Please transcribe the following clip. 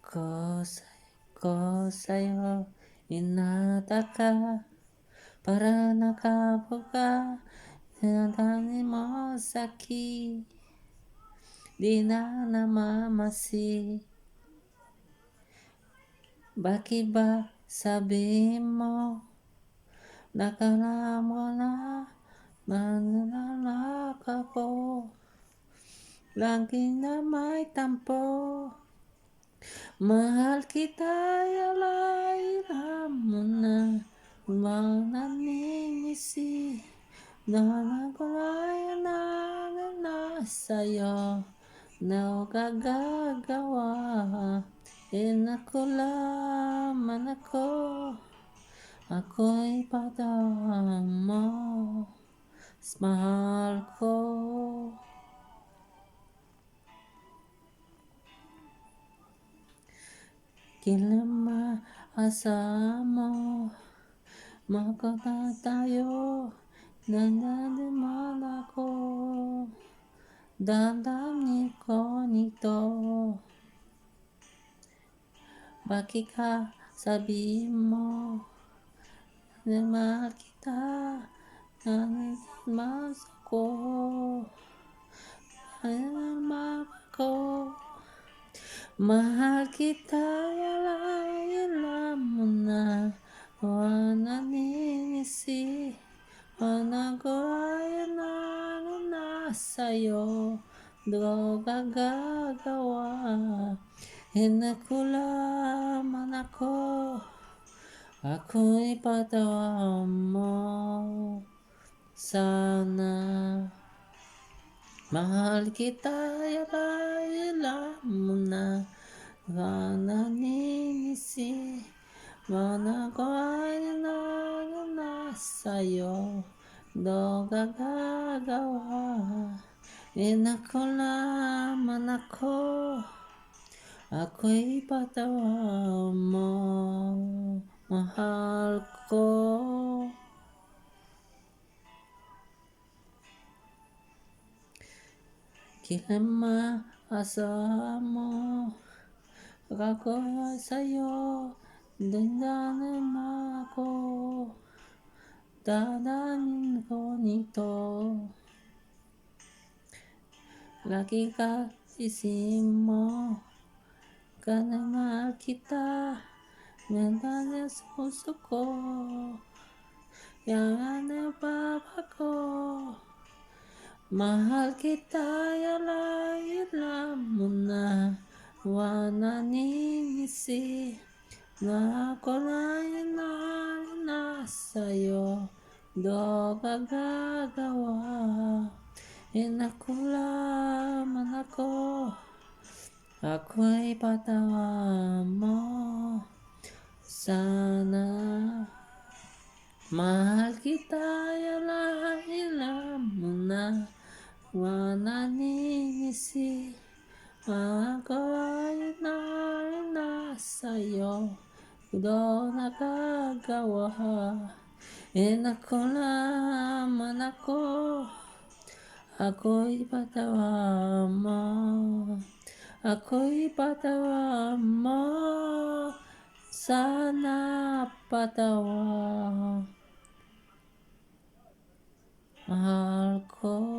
Ko, ko sa'yo inataka para nakabuka Sinadani mo sakit Di na namamasi Bakit ba sabihin mo Nakala mo na Manlalak ako Lagi na may tampo Mahal kita Alam mo na Mananingisi Nanagulay na sa'yo Na gagawa Inakulaman ako Ako'y patawan mo Mahal ko Kailan maasa mo Magkata tayo Nandaman ako Damdamin ko nito Bakit ka sabihin mo Na mahal kita Nanimas ako Nanimas ako Mahal kita Alam mo na Nananisi Managulay na sa'yo Do gagawa Inakulaman ako Ako'y patawan mo Sana Mahal kita Alam mo na Nananisi Managulay na sa'yo Do gagawa Inakulaman ako Ako'y patawan mo Mahal ko Kailan maasa mo Ako sa'yo Dandanan ako Dadamin ko nito Lagi ka isipin mo Kanama kita Nandang sa puso ko Yan ang papa ko Mahal kita Alam mo na Nananisi Na ako na sa'yo Do gagawa Inakulaman ako Ako'y patawan mo Sana Mahal kita Alam mo na Nananisi Magagawin na sa'yo Do nagagawa Inakulaman ako Ako'y patawan mo Ako'y patawan mo Sana patawa Mahal ko